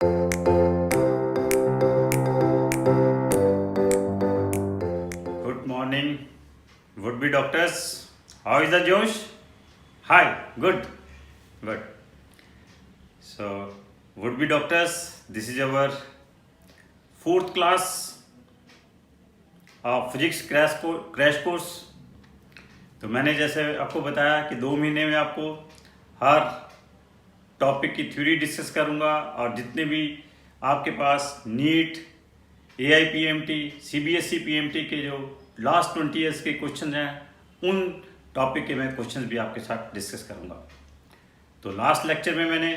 Good morning, would be doctors. How is the Josh? Hi, good, good. So, would be doctors, this is our fourth class of physics crash course. तो मैंने जैसे आपको बताया कि 2 महीने में आपको हर टॉपिक की थ्योरी डिस्कस करूंगा और जितने भी आपके पास नीट AIPMT CBSE PMT के जो लास्ट 20 ईयर्स के क्वेश्चन हैं उन टॉपिक के मैं क्वेश्चन भी आपके साथ डिस्कस करूंगा। तो लास्ट लेक्चर में मैंने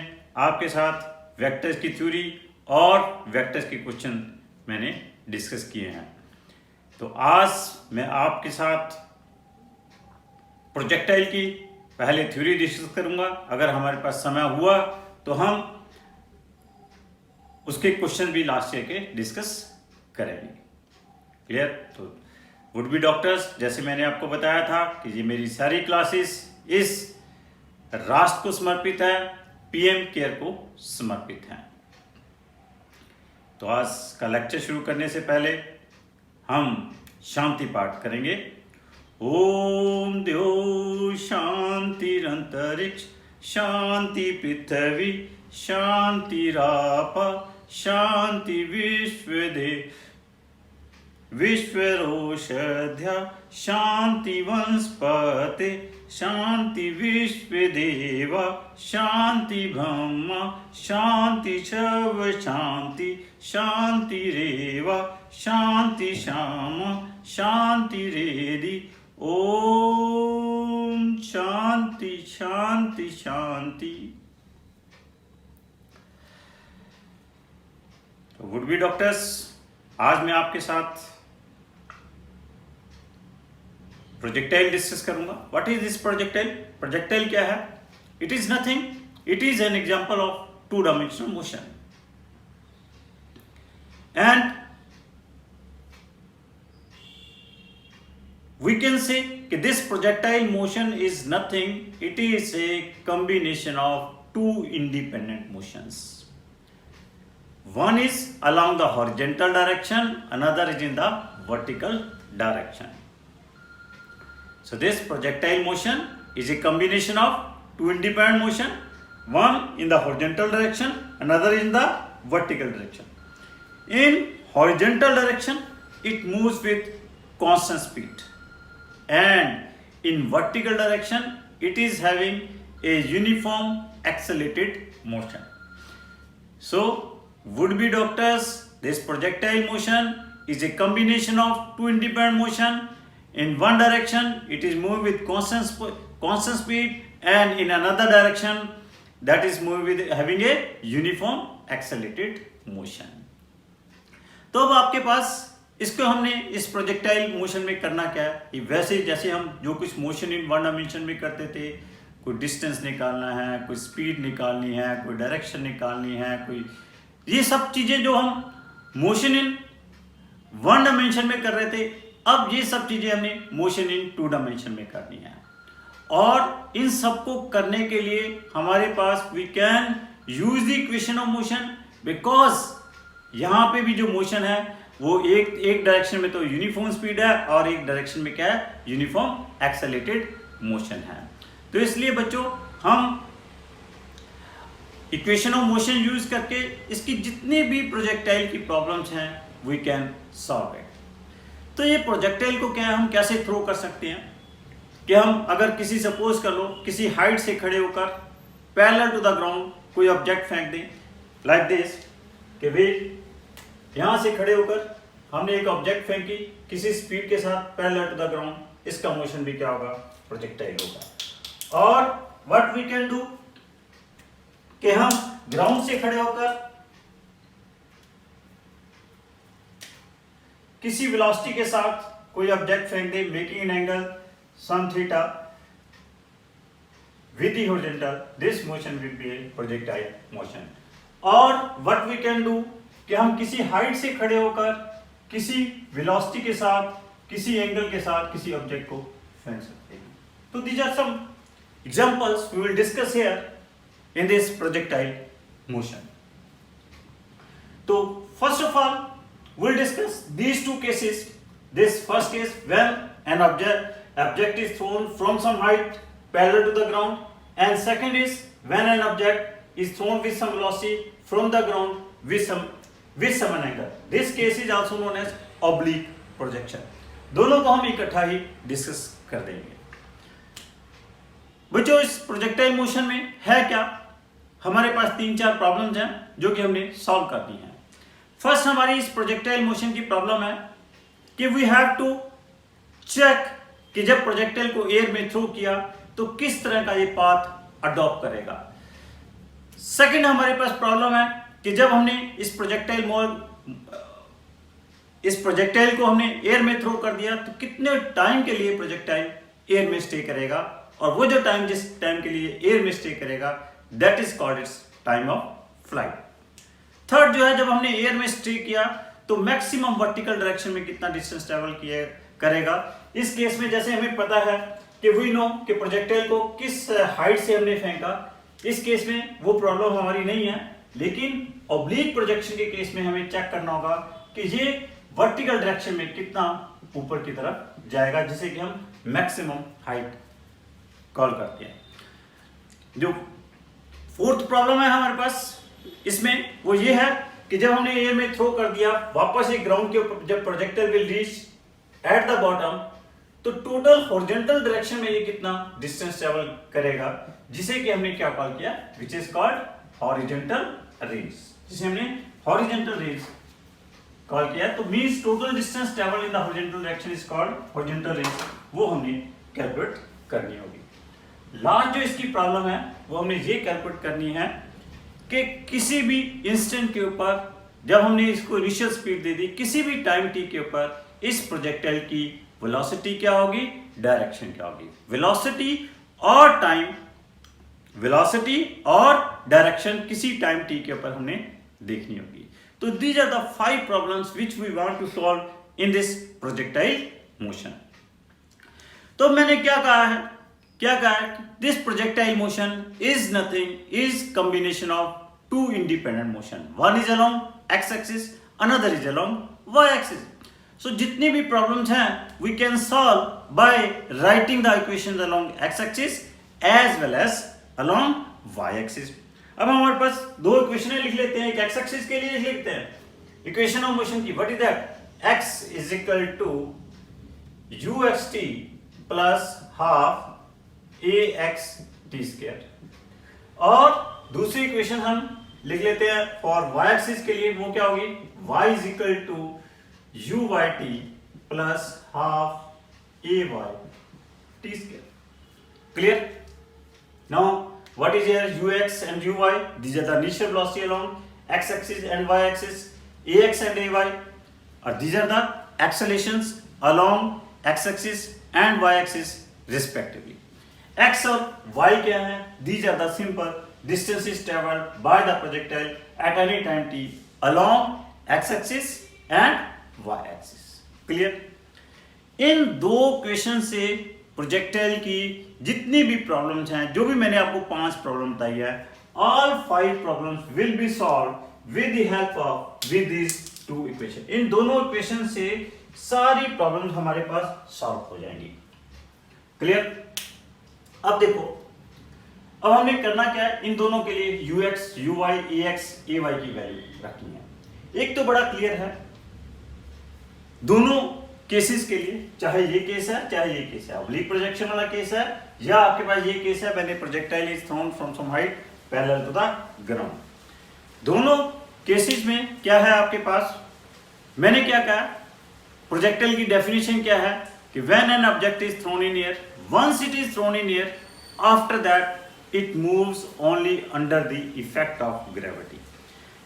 आपके साथ वेक्टर्स की थ्योरी और वेक्टर्स के क्वेश्चन मैंने डिस्कस किए हैं। तो आज मैं आपके साथ प्रोजेक्टाइल की पहले थ्योरी डिस्कस करूंगा। अगर हमारे पास समय हुआ तो हम उसके क्वेश्चन भी लास्ट ईयर के डिस्कस करेंगे। क्लियर? तो वुड बी डॉक्टर्स, जैसे मैंने आपको बताया था कि ये मेरी सारी क्लासेस इस राष्ट्र को समर्पित है, PM केयर को समर्पित हैं। तो आज का लेक्चर शुरू करने से पहले हम शांति पाठ करेंगे। ओम द्यो शांतिरंतरिक्ष शांति पृथ्वी शांतिराप शांति विश्वरोषध्या शांति वंशपते शांति विश्वदेवा शांति ब्रह्मा शांति शव शांति शांति रेवा शांति श्याम शांति रेदि ओम शांति शांति शांति। वुड बी डॉक्टर्स, आज मैं आपके साथ प्रोजेक्टाइल डिस्कस करूंगा। What is this projectile? Projectile क्या है? It is nothing, it is an example of 2 dimensional motion and we can say that this projectile motion is nothing, it is a combination of 2 independent motions. One is along the horizontal direction, another is in the vertical direction. So this projectile motion is a combination of 2 independent motion, one in the horizontal direction, another in the vertical direction. In horizontal direction, it moves with constant speed. And in vertical direction it is having a uniform accelerated motion. So would be doctors, this projectile motion is a combination of 2 independent motion. In one direction it is moving with constant speed and in another direction that is moving with having a uniform accelerated motion. तो अब आपके पास इसको हमने इस projectile motion में करना क्या है, ये वैसे जैसे हम जो कुछ मोशन इन 1 डायमेंशन में करते थे, कोई डिस्टेंस निकालना है, कोई स्पीड निकालनी है, कोई डायरेक्शन निकालनी है, कोई ये सब चीज़ें जो हम मोशन इन 1 डायमेंशन में कर रहे थे, अब ये सब चीज़ें हमने मोशन इन 2 डायमेंशन में करनी है। और इन सबको करने के लिए हमारे पास we can use the equation of motion, because यहाँ पे भी जो मोशन है वो एक डायरेक्शन में तो यूनिफॉर्म स्पीड है और एक डायरेक्शन में क्या है, यूनिफॉर्म एक्सेलरेटेड मोशन है। तो इसलिए बच्चों हम इक्वेशन ऑफ मोशन यूज करके इसकी जितने भी प्रोजेक्टाइल की प्रॉब्लम्स हैं वी कैन सॉल्व इट। तो ये प्रोजेक्टाइल को क्या है, हम कैसे थ्रो कर सकते हैं कि हम अगर किसी सपोज कर लो किसी हाइट से खड़े होकर पैरेलल टू द ग्राउंड कोई ऑब्जेक्ट फेंक दें लाइक दिस, कि भाई यहाँ से खड़े होकर हमने एक ऑब्जेक्ट फेंकी किसी स्पीड के साथ पैरेलल टू द ग्राउंड, इसका मोशन भी क्या होगा, प्रोजेक्टाइल होगा। और व्हाट वी कैन डू कि हम ग्राउंड से खड़े होकर किसी वेलोसिटी के साथ कोई ऑब्जेक्ट फेंक they making an angle sum theta with the horizontal, this motion will be A projectile motion. और व्हाट वी कैन डू कि हम किसी हाइट से खड़े होकर किसी वेलोसिटी के साथ किसी एंगल के साथ किसी ऑब्जेक्ट को फेंक सकते हैं। तो these are some examples we will discuss here in this projectile motion. तो first of all we'll discuss these two cases. This first case, when an object is thrown from some height parallel to the ground, and second is when an object is thrown with some velocity from the ground with some angle. This case is also known as oblique projection. दोनों को हम इकट्ठा ही discuss कर देंगे। बच्चों, इस projectile motion में है क्या, हमारे पास 3-4 प्रॉब्लम्स हैं जो कि हमने सॉल्व करनी है। फर्स्ट हमारी इस प्रोजेक्टाइल मोशन की प्रॉब्लम है कि वी हैव टू चेक कि जब प्रोजेक्टाइल को एयर में थ्रो किया तो किस तरह का ये पाथ अडॉप्ट करेगा। सेकंड हमारे पास प्रॉब्लम है कि जब हमने इस प्रोजेक्टाइल को हमने एयर में थ्रो कर दिया तो कितने टाइम के लिए प्रोजेक्टाइल एयर में स्टे करेगा, और वो जो टाइम जिस टाइम के लिए एयर में स्टे करेगा that is called its time of flight. Third जो है, जब हमने एयर में स्टे किया तो मैक्सिमम वर्टिकल डायरेक्शन में कितना डिस्टेंस ट्रेवल करेगा। इस केस में जैसे हमें पता है कि वी नो कि प्रोजेक्टाइल को किस हाइट से हमने फेंका, इस केस में वो प्रॉब्लम हमारी नहीं है, लेकिन ऑब्लिक प्रोजेक्शन के केस में हमें चेक करना होगा कि ये वर्टिकल डायरेक्शन में कितना ऊपर की तरफ जाएगा, जिसे कि हम मैक्सिमम हाइट कॉल करते हैं। जो फोर्थ प्रॉब्लम है हमारे पास इसमें वो ये है कि जब हमने एयर में थ्रो कर दिया वापस एक ग्राउंड के ऊपर, जब projectile will reach at the bottom तो टोटल हॉरिजॉन्टल डायरेक्शन में ये कितना डिस्टेंस ट्रेवल करेगा, जिसे कि हमने क्या कॉल किया, which is called horizontal range, जिसे हमने हॉरिजॉन्टल रेंज कॉल किया। तो means total distance travel in the horizontal direction is called horizontal range, वो हमने कैलकुलेट करनी होगी। लास्ट जो इसकी प्रॉब्लम है वो हमने ये कैलकुलेट करनी है कि किसी भी इंस्टेंट के ऊपर जब हमने इसको इनिशियल स्पीड दे दी, किसी भी टाइम टी के ऊपर इस प्रोजेक्टाइल की वेलोसिटी क्या होगी, डायरेक्शन क्या होगी। वेलोसिटी और डायरेक्शन किसी टाइम टी के ऊपर हमने देखनी होगी। तो these are the 5 problems which we want to solve in this projectile motion. तो मैंने क्या कहा है, this projectile motion is nothing, is combination of 2 independent motion. One is along x axis, another is along y axis. So जितनी भी problems हैं we can solve by writing the equations along x axis as well as along y axis. अब हमारे पास 2 इक्वेशनें लिख लेते हैं, एक x axis के लिए लिख लेते हैं इक्वेशन ऑफ मोशन की। What is that, x is equal to uxt plus half axt square, और दूसरी इक्वेशन हम लिख लेते हैं फॉर y एक्सिस के लिए, वो क्या होगी, y is equal to uyt plus half ayt square. Clear? Now what is here, ux and uy, these are the initial velocity along x axis and y axis, ax and ay, or these are the accelerations along x axis and y axis respectively. x और y क्या है, these are the simple distances traveled by the projectile at any time t along x axis and y axis. Clear? In 2 question से projectile की जितनी भी problems हैं, जो भी मैंने आपको 5 प्रॉब्लम बताई है, all 5 problems will be solve with the help of these 2 equation. इन दोनों इक्वेशन से सारी प्रॉब्लम्स हमारे पास सॉल्व हो जाएंगी। क्लियर? अब देखो, अब हमने करना क्या है, इन दोनों के लिए ux, uy, ax, ay की वैल्यू रखनी है। एक तो बड़ा क्लियर है, दोनों केसेस के लिए, चाहे ये केस है चाहे ये केस है, ऑब्लिक प्रोजेक्शन वाला केस है या आपके पास ये केस है when a projectile is thrown from some height parallel to the ground. दोनों केसेस में क्या है आपके पास, मैंने क्या कहा, प्रोजेक्टाइल की डेफिनेशन क्या है कि when an object is thrown in air, once it is thrown in air, after that it moves only under the effect of gravity.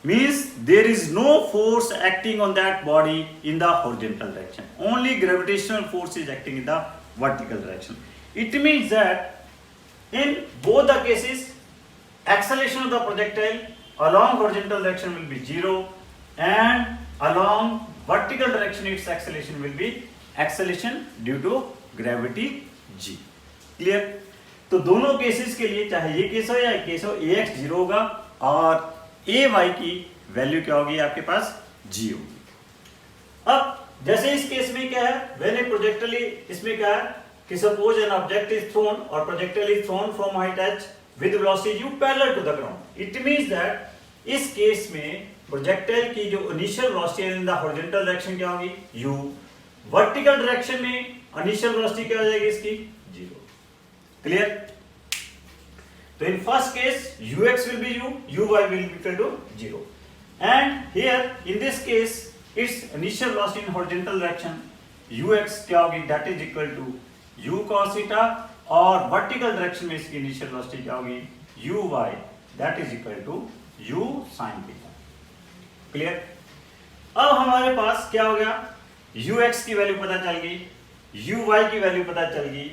Means there is no force acting on that body in the horizontal direction. Only gravitational force is acting in the vertical direction. It means that in both the cases, acceleration of the projectile along horizontal direction will be 0 and along vertical direction its acceleration will be acceleration due to gravity g. Clear? तो दोनों cases के लिए, चाहे ये case हो या case हो, ax 0 होगा और ay की वैल्यू क्या होगी आपके पास, जी होगी। अब जैसे इस केस में क्या है, व्हेन ए प्रोजेक्टाइल, इसमें क्या है कि suppose an object is thrown और projectile is thrown from height h with velocity u parallel to the ground. It means that इस केस में प्रोजेक्टाइल की जो initial velocity in the horizontal direction क्या होगी, u। वर्टिकल डायरेक्शन में initial velocity क्या हो जाएगी इसकी, 0। क्लियर? तो in first case ux will be u, uy will be equal to 0, and here in this case its initial velocity in horizontal direction ux क्या होगी, that is equal to u cos theta, और vertical direction में इसकी initial velocity क्या होगी, uy, that is equal to u sin theta। Clear? अब हमारे पास क्या हो गया, ux की वैल्यू पता चल गई, uy की वैल्यू पता चल गई,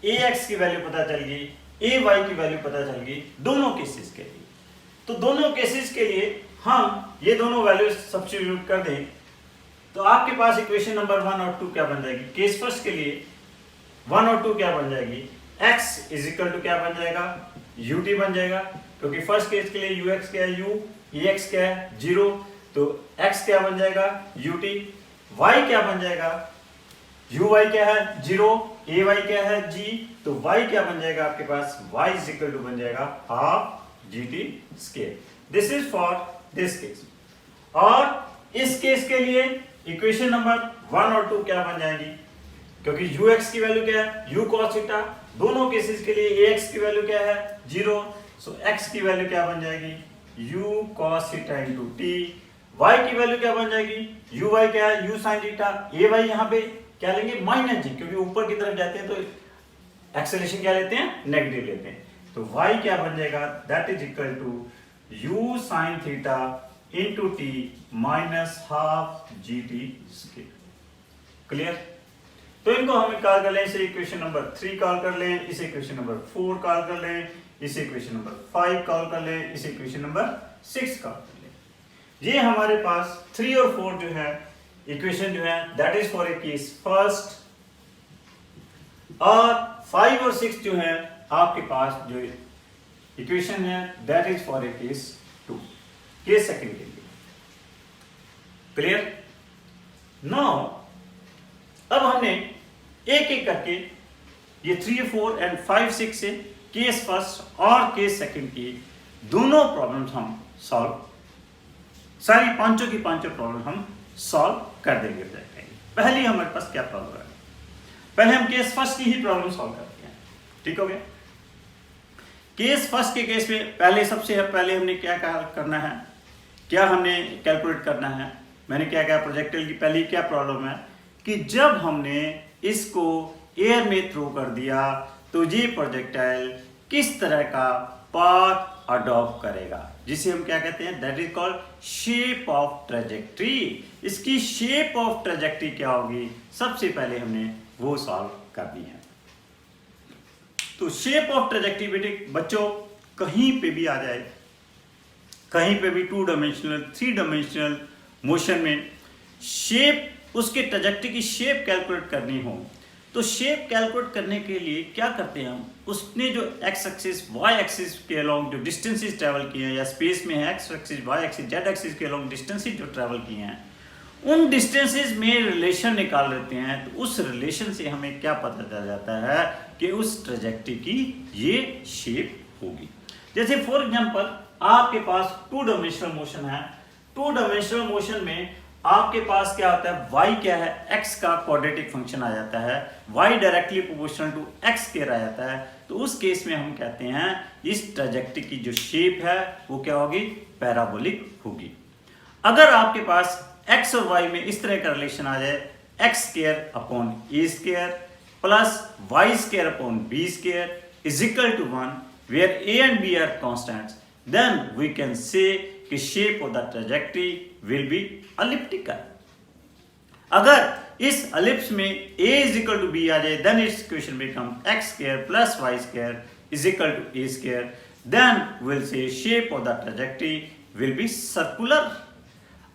ax की वैल्यू पता चल गई, ay की वैल्यू पता चल गई, दोनों केसेस के लिए। तो दोनों केसेस के लिए हम ये दोनों वैल्यू सब्स्टिट्यूट कर दें तो आपके पास इक्वेशन नंबर 1 और 2 क्या बन जाएगी। केस फर्स्ट के लिए 1 और 2 क्या बन जाएगी, x इज इक्वल टू क्या बन जाएगा, ut बन जाएगा, क्योंकि फर्स्ट केस के लिए ux क्या है u, ax क्या है 0, तो x क्या बन जाएगा ut, y क्या बन जाएगा, uy क्या है 0, ay क्या है g, तो y क्या बन जाएगा आपके पास, y इज इक्वल टू बन जाएगा half gt square. This is for this case. और इस केस के लिए इक्वेशन नंबर 1 और 2 क्या बन जाएंगी, क्योंकि ux की वैल्यू क्या है, u cos थीटा, दोनों केसेस के लिए ax की वैल्यू क्या है 0, सो x की वैल्यू क्या बन जाएगी, u cos theta into t, y की वैल्यू क्या बन जाएगी, uy क्या है u sin थीटा, ay यहाँ पे क्या लेंगे माइनस g, क्योंकि ऊपर की तरफ जाते हैं तो एक्सेलरेशन क्या लेते हैं, नेगेटिव लेते हैं, तो y क्या बन जाएगा, that is equal to u sin theta into t minus half G T square. Clear? तो इनको हम कॉल कर लें, इसे इक्वेशन नंबर 3 कॉल कर लें, इसे इक्वेशन नंबर 4 कॉल कर लें, इसे इक्वेशन नंबर 5 कॉल कर लें, इसे इक्वेशन नंबर 6 कॉल कर लें। ये हमारे पास 3 और 4 जो है इक्वेशन जो है that is for a case first, और 5 और 6 जो है आपके पास जो इक्वेशन है that is for a case 2, case second के लिए। क्लियर? नाउ अब हमने एक एक करके ये 3, 4 एंड 5, 6 से केस फर्स्ट और केस सेकंड की दोनों प्रॉब्लम्स हम सॉल्व, सारी पांचों की पांचों प्रॉब्लम हम सॉल्व कर देंगे। पहली हमारे पास क्या प्रॉब्लम है, पहले हम केस फर्स्ट की ही प्रॉब्लम सॉल्व करते हैं। ठीक हो गया? केस फर्स्ट के केस में पहले सबसे पहले हमने क्या करना है, क्या हमने कैलकुलेट करना है, मैंने क्या कहा प्रोजेक्टाइल की पहली क्या प्रॉब्लम है कि जब हमने इसको एयर में थ्रो कर दिया तो ये प्रोजेक्टाइल किस तरह का पाथ अडॉप्ट करेगा, जिसे हम क्या कहते हैं, that is called shape of trajectory. इसकी शेप ऑफ ट्रेजेक्ट्री क्या होगी, सबसे पहले हमने वो सॉल्व करनी है। तो शेप ऑफ ट्रेजेक्ट्री बेटे बच्चों कहीं पे भी आ जाए, कहीं पे भी 2 डायमेंशनल 3 डायमेंशनल मोशन में शेप, उसके ट्रेजेक्ट्री की शेप कैलकुलेट करनी हो तो शेप कैलकुलेट करने के लिए क्या करते हैं हम, उसने जो एक्स एक्सिस वाई एक्सिस के अलोंग जो डिस्टेंसेस ट्रैवल किए हैं, या स्पेस में है X axis Y axis Z axis के अलोंग डिस्टेंसेस जो ट्रैवल किए हैं, उन डिस्टेंसेस में रिलेशन निकाल लेते हैं। तो उस रिलेशन से हमें क्या पता चल जाता है कि उस ट्रेजेक्ट्री की ये शेप होगी। जैसे फॉर एग्जांपल आपके पास 2 डायमेंशनल मोशन है, 2 डायमेंशनल मोशन में आपके पास क्या होता है, y क्या है, x का क्वाड्रेटिक फंक्शन आ जाता है, y directly proportional to x square आ जाता है। तो उस केस में हम कहते हैं इस ट्रेजेक्ट्री की जो शेप है वो क्या होगी, पैराबोलिक होगी। अगर आपके पास x और y में इस तरह का रिलेशन आ जाए, x square upon a square plus y square upon b square is equal to 1, where a and b are constants, then we can say कि shape of the trajectory will be elliptical। अगर इस ellipse में a is equal to b आ जाए, then its equation becomes x square plus y square is equal to a square, then we'll say shape of the trajectory will be circular।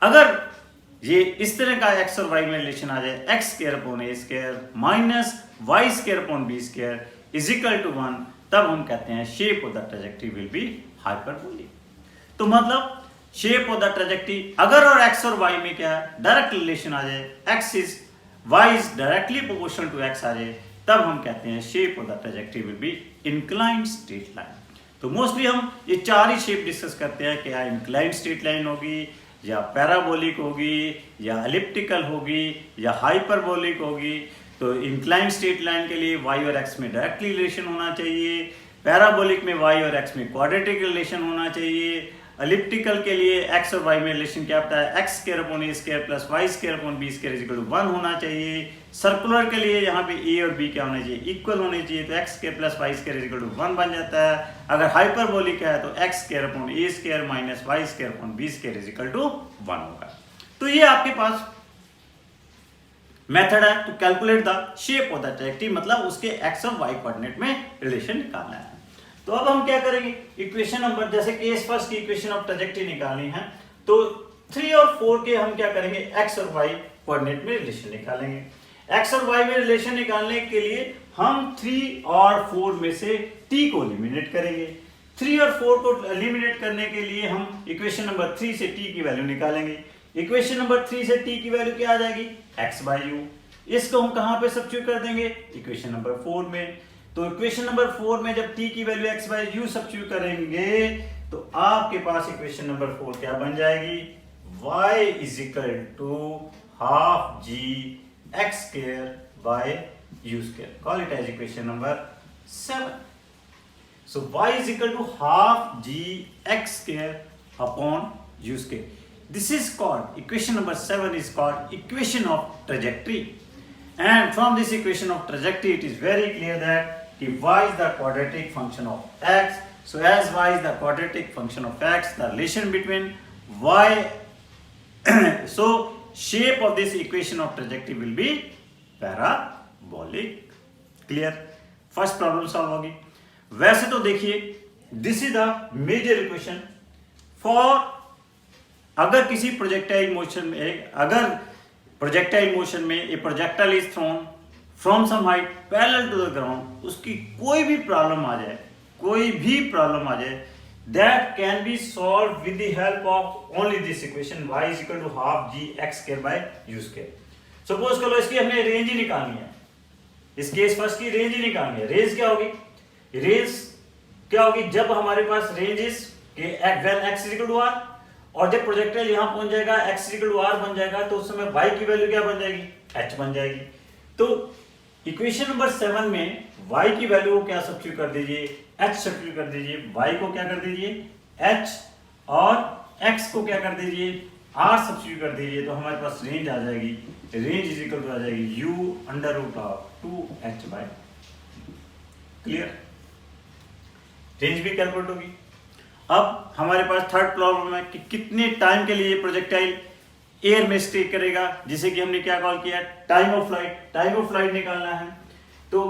अगर ये इस तरह का x और y में relation आ जाए, x square upon a square minus y square upon b square is equal to 1, तब हम कहते हैं shape of the trajectory will be hyperbolic। तो मतलब शेप ऑफ द ट्रेजेक्टरी, अगर और एक्स और वाई में क्या है डायरेक्ट रिलेशन आ जाए, x is y is directly proportional to x आ जाए, तब हम कहते हैं shape of the trajectory will be inclined straight line. तो मोस्टली हम ये चार ही शेप डिस्कस करते हैं, क्या इंक्लाइंड स्ट्रेट लाइन होगी, या पैराबोलिक होगी, या एलिप्टिकल होगी, या हाइपरबोलिक होगी। तो इंक्लाइंड स्ट्रेट लाइन के लिए वाई और एक्स में डायरेक्टली रिलेशन होना चाहिए, पैराबोलिक में वाई और एक्स में क्वाड्रेटिक रिलेशन होना चाहिए, एलिप्टिकल के लिए एक्स और वाई में रिलेशन क्या होता है, X square upon A square plus Y square upon B square equal to 1 होना चाहिए। सर्कुलर के लिए यहाँ पे ए और बी क्या होना चाहिए, इक्वल होने चाहिए, तो X square plus Y square equal to 1 बन जाता है। अगर हाइपरबोलिक है तो X square upon A square minus Y square upon B square equal to 1 होगा। तो ये आपके पास मेथड है to calculate the shape of the trajectory, मतलब उसके एक्स और वाई कोऑर्डिनेट में रिलेशन निकालना है। तो अब हम क्या करेंगे, इक्वेशन नंबर, जैसे केस फर्स्ट की इक्वेशन ऑफ ट्रेजेक्टरी निकालनी है, तो 3 और 4 के हम क्या करेंगे, एक्स और वाई कोऑर्डिनेट में रिलेशन निकालेंगे। एक्स और वाई में रिलेशन निकालने के लिए हम 3 और 4 में से t को एलिमिनेट करेंगे। 3 और 4 को एलिमिनेट करने के लिए हम इक्वेशन नंबर 3 से t की वैल्यू निकालेंगे। इक्वेशन नंबर 3 से t की वैल्यू क्या आ जाएगी, x/u। इसको हम कहां पे सब्स्टिट्यूट कर देंगे, इक्वेशन नंबर 4 में। तो इक्वेशन नंबर 4 में जब t की वैल्यू x/u सब्स्टिट्यूट करेंगे तो आपके पास इक्वेशन नंबर 4 क्या बन जाएगी, y is equal to half g x square by u square. Call it as equation number 7। So y is equal to half g x square upon u square. This is called, equation number 7 is called equation of trajectory, and from this equation of trajectory it is very clear that if y is the quadratic function of x, so as y is the quadratic function of x, the relation between y so shape of this equation of trajectory will be parabolic. Clear? First problem solve होगी। वैसे तो देखिए this is the major equation for, अगर किसी projectile motion में, अगर projectile motion में a projectile is thrown from some height parallel to the ground, उसकी कोई भी प्रॉब्लम आ जाए, कोई भी प्रॉब्लम आ जाए, that can be solve with the help of only this equation y is equal to half g x square by u square. Suppose करो इसकी हमने रेंज ही निकालनी है, इस केस फर्स्ट की रेंज ही निकालनी है। रेंज क्या होगी, रेंज क्या होगी, जब हमारे पास range is when x is equal to r, और जब प्रोजेक्टाइल यहां पहुंच जाएगा x इक्वल टू r बन जाएगा, तो उस समय y की वैल्यू क्या बन जाएगी, h बन जाएगी। तो इक्वेशन नंबर 7 में y की वैल्यू को क्या सब्स्टिट्यूट कर दीजिए, h सब्स्टिट्यूट कर दीजिए, y को क्या कर दीजिए h, और x को क्या कर दीजिए r सब्स्टिट्यूट कर दीजिए, तो हमारे पास रेंज आ जाएगी, रेंज इज इक्वल टू आ जाएगी u under root of 2h by. Clear? Range भी कैलकुलेट होगी। अब हमारे पास थर्ड प्रॉब्लम है कि कितने टाइम के लिए प्रोजेक्टाइल एयर में स्टे करेगा, जिसे कि हमने क्या कॉल किया, time of flight. Time of flight निकालना है। तो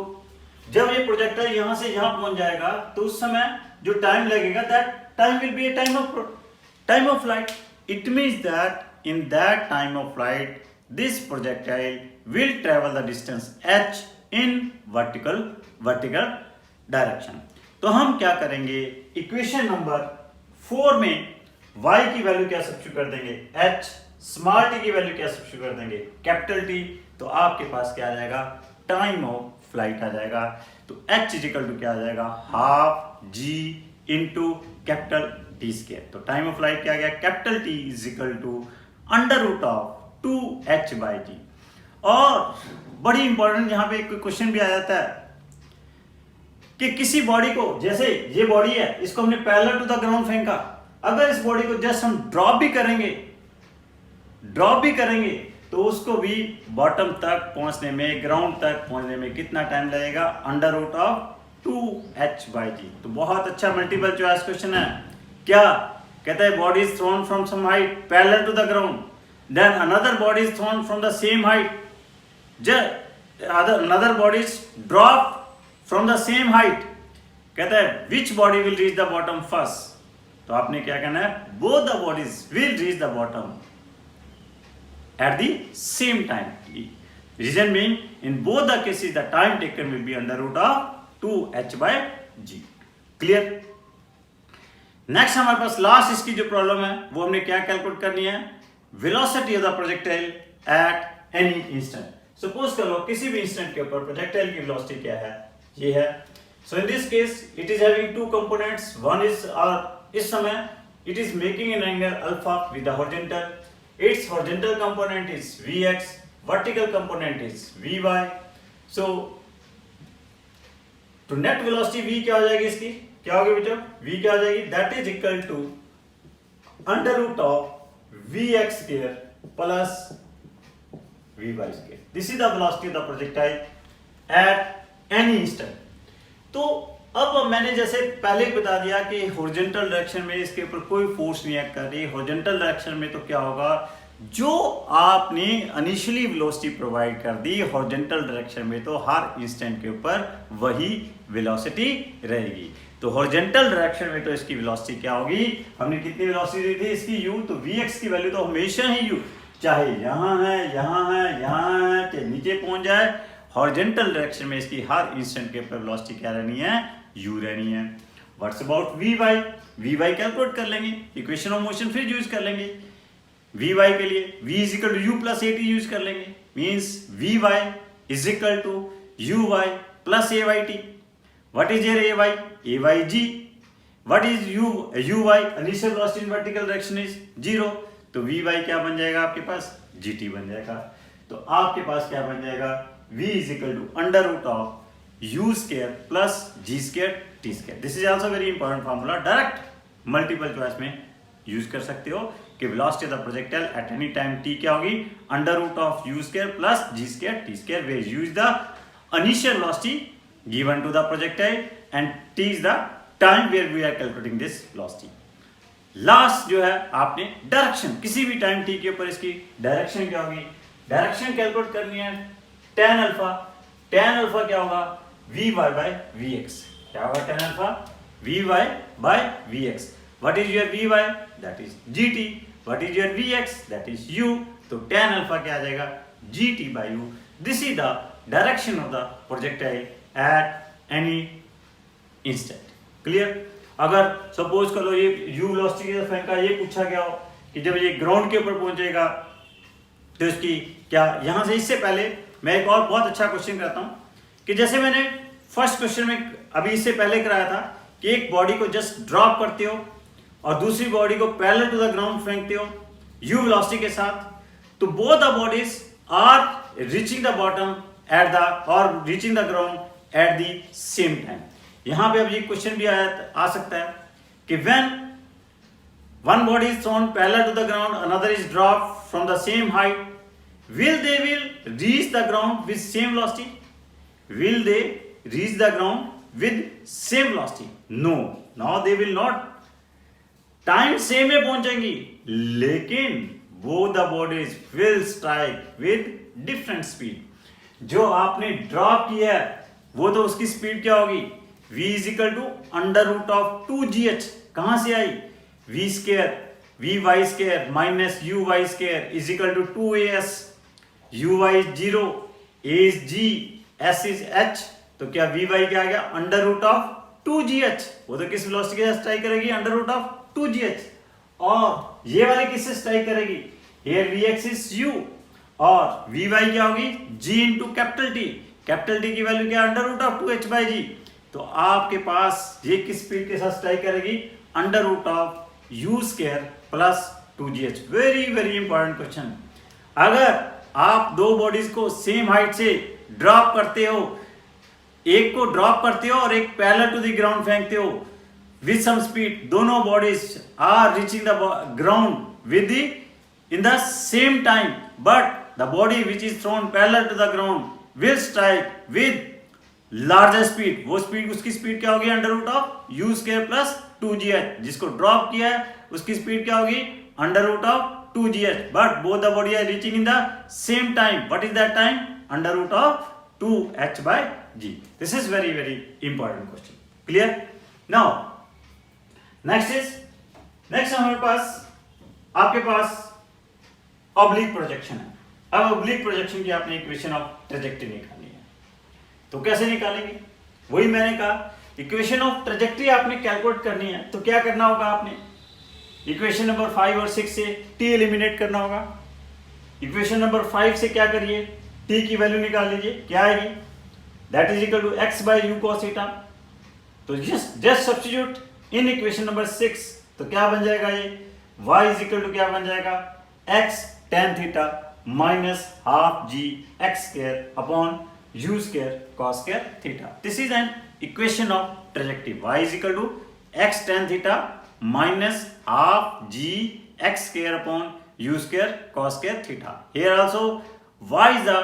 जब ये प्रोजेक्टाइल यहां से यहां पहुंच जाएगा तो उस समय जो टाइम लगेगा, that time will be A time of flight. It means that in that time of flight this projectile will travel the distance h in vertical direction. तो हम क्या करेंगे, इक्वेशन नंबर 4 में y की वैल्यू क्या substitute कर देंगे, h, small t की वैल्यू क्या सब्स्टिट्यूट कर देंगे, कैपिटल T। तो आपके पास क्या आ जाएगा, टाइम ऑफ फ्लाइट आ जाएगा। तो h इक्वल टू क्या आ जाएगा, half g into capital T square. तो टाइम ऑफ फ्लाइट क्या आ गया, capital T is equal to under root of 2h by t। और बड़ी इंपॉर्टेंट यहाँ पे एक क्वेश्चन भी आ जाता है कि किसी बॉडी को, जैसे ये बॉडी है, इसको हमने पैरेलल टू द ग्राउंड फेंका, अगर इस बॉडी को जस्ट हम ड्रॉप भी करेंगे तो उसको भी बॉटम तक पहुंचने में, ग्राउंड तक पहुंचने में कितना टाइम लगेगा, under root of 2h by t। तो बहुत अच्छा मल्टीपल चॉइस क्वेश्चन है। क्या कहता है, body is thrown from some height parallel to the ground, then another body is thrown from the same height, another body is drop from the same height. कहता है which body will reach the bottom first. तो आपने क्या कहना है, both the bodies will reach the bottom at the same time. Reason being in both the cases the time taken will be under root of 2h by g। Clear? Next हमारे पास last इसकी जो problem है वो हमने क्या calculate करनी है, velocity of the projectile at any instant. Suppose कर लो किसी भी इंस्टेंट के ऊपर प्रोजेक्टाइल की वेलोसिटी क्या है, ये है। So in this case it is having two components, one is इस समय it is making an angle alpha with the horizontal, its horizontal component is Vx, vertical component is Vy. So to net velocity V क्या हो जाएगी इसकी, क्या होगी बेटा, V क्या हो जाएगी, that is equal to under root of Vx square plus Vy square. This is the velocity of the projectile at any instant. तो अब मैंने जैसे पहले बता दिया कि हॉरिजॉन्टल डायरेक्शन में इसके ऊपर कोई फोर्स नहीं एक्ट कर रही। हॉरिजॉन्टल डायरेक्शन में तो क्या होगा, जो आपने इनिशियली वेलोसिटी प्रोवाइड कर दी हॉरिजॉन्टल डायरेक्शन में तो हर इंस्टेंट के ऊपर वही वेलोसिटी रहेगी। तो हॉरिजॉन्टल डायरेक्शन में तो इसकी वेलोसिटी क्या होगी, हमने कितनी वेलोसिटी दी थी इसकी u, तो vx की वैल्यू तो हमेशा ही u, चाहे यहाँ है यहाँ है यहाँ है चाहे नीचे पहुंच जाए, हॉरिजॉन्टल डायरेक्शन में इसकी हर इंस्टेंट के ऊपर वेलोसिटी क्या रहनी है, u रहनी है। व्हाट्स अबाउट vy कैलकुलेट कर लेंगे, इक्वेशन ऑफ मोशन फिर यूज कर लेंगे। vy के लिए v is equal to u plus at use कर लेंगे, means vy is equal to uy plus ayt। What is your ayg, what is uy, initial velocity in vertical direction is 0, तो vy क्या बन जाएगा आपके पास, gt बन जाएगा। तो आपके पास क्या बन जाएगा, v is equal to under root of u square plus g square t square. This is also very important formula, direct multiple choice में यूज कर सकते हो कि velocity of the projectile at any time t क्या होगी, under root of u square plus g square t square, where u is the initial velocity given to the projectile and t is the time where we are calculating this velocity. Last जो है आपने direction, किसी भी time t के ऊपर इसकी direction क्या होगी, डायरेक्शन कैलकुलेट करनी है tan अल्फा। tan अल्फा क्या होगा, vy by vx, क्या होगा tan alpha, vy by vx। What is your vy, that is gt, what is your vx, that is u, तो tan अल्फा क्या आ जाएगा, gt by u। This is the direction of the projectile at any instant. Clear. अगर suppose कर लो ये u velocity के फेंका, ये पूछा गया हो कि जब ये ग्राउंड के ऊपर पहुंचेगा तो इसकी क्या, यहां से इससे पहले मैं एक और बहुत अच्छा क्वेश्चन करता हूं कि जैसे मैंने फर्स्ट क्वेश्चन में अभी इससे पहले कराया था कि एक बॉडी को जस्ट ड्रॉप करते हो और दूसरी बॉडी को पैरेलल टू द ग्राउंड फेंकते हो u वेलोसिटी के साथ, तो both the bodies are reaching the bottom at the और reaching the ground at the same time. यहां पे अब ये क्वेश्चन भी आ सकता है कि when one body is thrown parallel to the ground, another is dropped from the same height, will they reach the ground with same velocity? Will they reach the ground with same velocity? No, now they will not. Time same में पहुंचेंगी लेकिन both the bodies will strike with different speed. जो आपने drop किया है वो तो उसकी स्पीड क्या होगी, v is equal to under root of 2gh, कहां से आई, v square vy square minus uy square is equal to 2as, uy is 0, a is g, s is h, तो क्या vy क्या आ गया, अंडर रूट ऑफ 2gh। वो तो किस वेलोसिटी के साथ स्ट्राइक करेगी, अंडर रूट ऑफ 2gh, और ये वाले किससे स्ट्राइक करेगी, here vx इज u और vy क्या होगी, g इंटू कैपिटल T की वैल्यू क्या, under root of 2h by g। तो आपके पास ये किस स्पीड के साथ स्ट्राइक करेगी, under root of u square plus 2gh। Very very important question. अगर आप दो बॉडीज को सेम हाइट से ड्रॉप करते हो, एक को ड्रॉप करते हो और एक पैरेलल टू द ग्राउंड फेंकते हो विद सम स्पीड, दोनों bodies are reaching the ground with the in the same time, but the body which is thrown parallel to the ground will strike with larger speed. वो speed, उसकी speed क्या होगी, under root of u square plus 2gh। जिसको drop किया है उसकी speed क्या होगी, under root of 2gh, but both the body are reaching in the same time. What is that time, under root of 2h by g। This is very very important question. Clear. Now next हमारे पास आपके पास oblique projection है। अब oblique projection की आपने equation of trajectory निकालनी है, तो कैसे निकालेंगे, वही मैंने कहा इक्वेशन ऑफ ट्रेजेक्ट्री आपने कैलकुलेट करनी है तो क्या करना होगा, आपने इक्वेशन नंबर 5 और 6 से t एलिमिनेट करना होगा। इक्वेशन नंबर 5 से क्या करिए, t की वैल्यू निकाल लीजिए, क्या आएगी, that is equal to x by u cos theta. तो just substitute in equation number 6, तो क्या बन जाएगा ये, y इज इक्वल टू क्या बन जाएगा, x tan theta minus half g x square upon u square cos square theta. This is an equation of trajectory, y is equal to x tan theta minus half g x square upon u square cos square theta. Here also y is the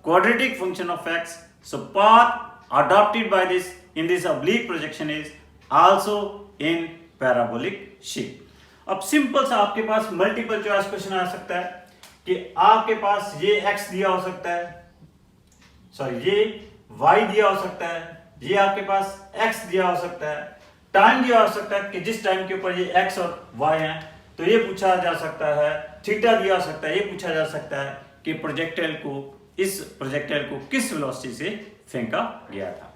quadratic function of x. So path adopted by this in this oblique projection is also in parabolic shape. अब simple सा आपके पास multiple choice question आ सकता है कि आपके पास ये x दिया हो सकता है, सॉरी ये y दिया हो सकता है, ये आपके पास x दिया हो सकता है, टाइम दिया हो सकता है कि जिस टाइम के ऊपर ये x और y है तो ये पूछा जा सकता है, थीटा दिया हो सकता है, ये पूछा जा सकता है कि इस प्रोजेक्टाइल को किस वेलोसिटी से फेंका गया था।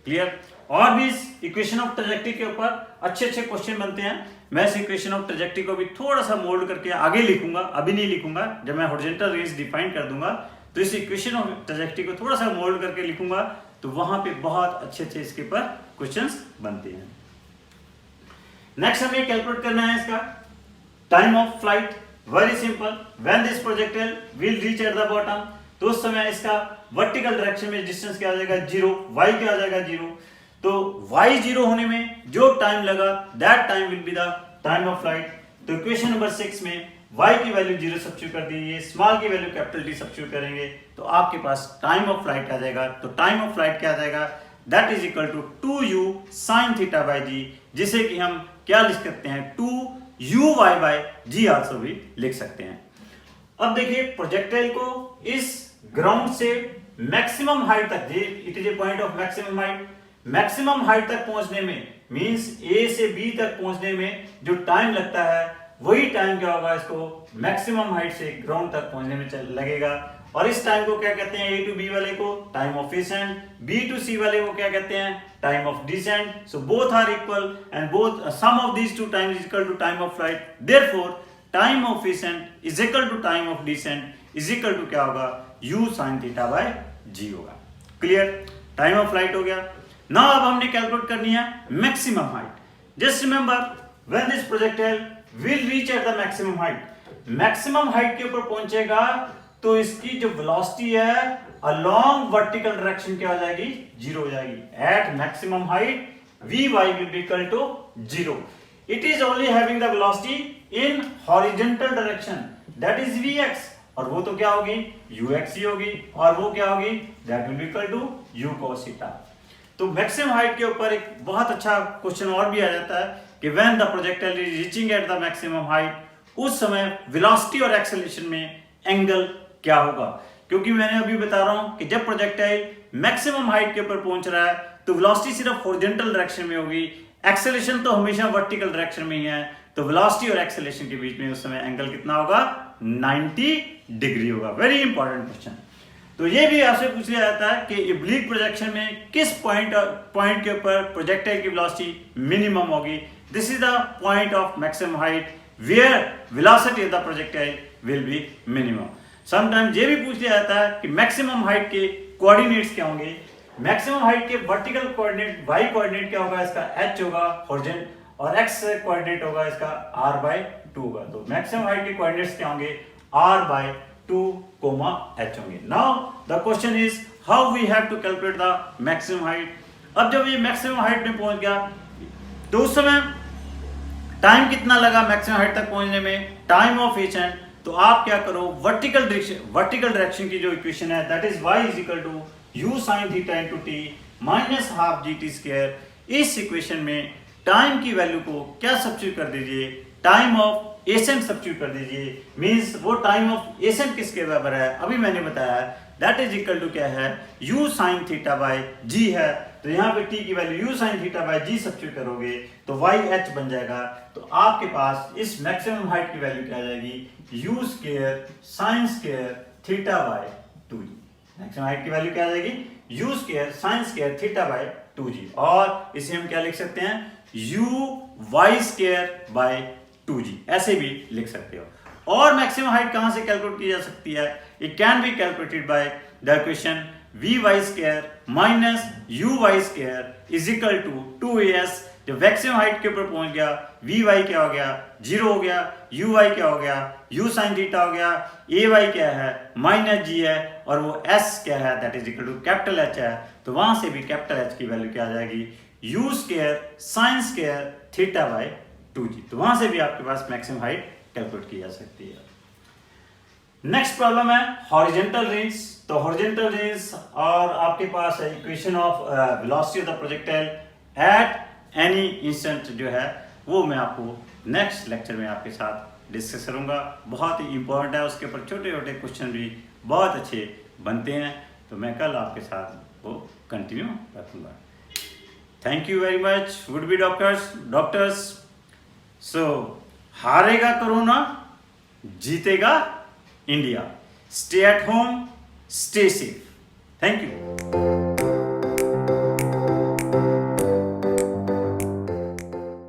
क्लियर। और भी इस इक्वेशन ऑफ ट्रेजेक्ट्री के ऊपर अच्छे अच्छे क्वेश्चन बनते हैं। मैं इस इक्वेशन ऑफ ट्रेजेक्ट्री को भी थोड़ा सा मोल्ड करके आगे लिखूंगा, अभी नहीं लिखूंगा, जब मैं हॉरिजॉन्टल रेंज डिफाइन कर दूंगा तो इस इक्वेशन ऑफ ट्रेजेक्ट्री को थोड़ा सा मोल्ड करके लिखूंगा, तो वहां पे बहुत अच्छे अच्छे इसके ऊपर क्वेश्चंस बनते हैं। नेक्स्ट हमें कैलकुलेट करना है इसका time of flight. Very simple, when this projectile will reach at the bottom, तो उस समय इसका वर्टिकल डायरेक्शन में डिस्टेंस क्या आ जाएगा, 0, y क्या आ जाएगा 0। तो y 0 होने में जो टाइम लगा that time will be the time of flight. तो इक्वेशन नंबर 6 में y की वैल्यू 0 सब्स्टिट्यूट कर दीजिए, स्मॉल की वैल्यू कैपिटल T सब्स्टिट्यूट करेंगे तो आपके पास टाइम ऑफ फ्लाइट आ जाएगा। तो टाइम ऑफ फ्लाइट क्या आ जाएगा, that is equal to 2u sin theta by g, जिसे कि हम क्या लिख सकते हैं, 2uy बाय g आल्सो भी लिख सकते हैं। अब देखिए प्रोजेक्टाइल को इस ग्राउंड से मैक्सिमम हाइट तक, it is a point of maximum height, maximum height तक पहुंचने में मींस A से B तक पहुंचने में जो टाइम लगता है वही टाइम क्या होगा, इसको मैक्सिमम हाइट से ग्राउंड तक पहुंचने में लगेगा। और इस टाइम को क्या कहते हैं, A to B वाले को time of ascent, B to C वाले को क्या कहते हैं, time of descent। So both are equal and both sum of these two times is equal to time of flight, therefore time of ascent is equal to time of descent is equal to क्या होगा, u sin theta by g होगा। Clear, time of flight हो गया। Now अब हमने calculate करनी है maximum height. Just remember when this projectile will reach at the maximum height, maximum height के ऊपर पहुंचेगा तो इसकी जो वेलोसिटी है अलोंग वर्टिकल डायरेक्शन क्या हो जाएगी, 0 हो जाएगी। At maximum height vy will be equal to 0. It is only having the velocity in horizontal direction, that is vx, और वो तो क्या होगी, ux ही होगी, और वो क्या होगी, that will be equal to u cos theta। तो मैक्सिमम हाइट के ऊपर एक बहुत अच्छा क्वेश्चन और भी आ जाता है कि when the projectile is reaching at the maximum height, उस समय वेलोसिटी और एक्सेलरेशन में एंगल क्या होगा। क्योंकि मैंने अभी बता रहा हूं कि जब प्रोजेक्टाइल मैक्सिमम हाइट के ऊपर पहुंच रहा है तो वेलोसिटी सिर्फ हॉरिजॉन्टल डायरेक्शन में होगी, एक्सेलरेशन तो हमेशा वर्टिकल डायरेक्शन में ही है। तो वेलोसिटी और एक्सेलरेशन के बीच में उस समय एंगल कितना होगा, 90 डिग्री होगा। Very important question. तो ये भी आपसे पूछ लिया जाता है कि ओब्लिक प्रोजेक्शन में किस पॉइंट के ऊपर प्रोजेक्टाइल की वेलोसिटी मिनिमम होगी। This is the point of maximum height where velocity of the projectile will be minimum. Sometimes ये भी पूछ लिया जाता है कि मैक्सिमम हाइट के कोऑर्डिनेट्स क्या होंगे। मैक्सिमम हाइट के वर्टिकल कोऑर्डिनेट y कोऑर्डिनेट क्या होगा, इसका h होगा हॉरिजॉन्टल, और x कोऑर्डिनेट होगा इसका r/2 होगा। तो मैक्सिमम हाइट के कोऑर्डिनेट्स क्या होंगे, r/2, h होंगे। Now the question is how we have to calculate the maximum height. अब जब ये मैक्सिमम हाइट में पहुंच गया तो उस समय टाइम कितना लगा मैक्सिमम हाइट तक पहुंचने में, टाइम ऑफ ascent। तो आप क्या करो, वर्टिकल डायरेक्शन की जो इक्वेशन है that is y is equal to u sin theta into t minus half gt square. इस इक्वेशन में टाइम की वैल्यू को क्या सब्स्टिट्यूट कर दीजिए, टाइम ऑफ ascent सब्स्टिट्यूट कर दीजिए। मींस वो टाइम ऑफ ascent किसके बराबर है, अभी मैंने बताया दैट इज इक्वल टू क्या है, u sin theta by g है। तो यहाँ पे t की value u sin theta by g substitute करोगे तो y h बन जाएगा। तो आपके पास इस मैक्सिमम हाइट की वैल्यू क्या आ जाएगी, u square sin square theta by 2g। Maximum height की वैल्यू क्या आ जाएगी, u square sin square theta by 2g, और इसे हम क्या लिख सकते हैं, uy² 2g, ऐसे भी लिख सकते हो। और मैक्सिमम हाइट कहां से कैलकुलेट की जा सकती है, it can be calculated by the equation vy² minus uy² is equal to 2as। जब मैक्सिमम हाइट के ऊपर पहुंच गया, vy क्या हो गया, 0 हो गया, uy क्या हो गया, u sin थीटा हो गया, ay क्या है, माइनस g है, और वो s क्या है, that is equal to capital H है। तो वहां से भी कैपिटल H की वैल्यू क्या आ जाएगी, u² sin² theta by 2g। तो वहां से भी आपके पास मैक्सिमम हाइट कैलकुलेट की जा सकती है। नेक्स्ट प्रॉब्लम है हॉरिजॉन्टल रेंज। तो हॉरिजॉन्टल रेंज और आपके पास है equation of velocity of the projectile at any instant, जो है वो मैं आपको नेक्स्ट लेक्चर में आपके साथ डिस्कस करूंगा। बहुत ही इंपॉर्टेंट है, उसके ऊपर छोटे छोटे क्वेश्चन भी बहुत अच्छे बनते हैं, तो मैं कल आपके साथ वो कंटिन्यू रखूंगा। Thank you very much, would be doctors. सो हारेगा कोरोना, जीतेगा India. Stay at home, stay safe. Thank you.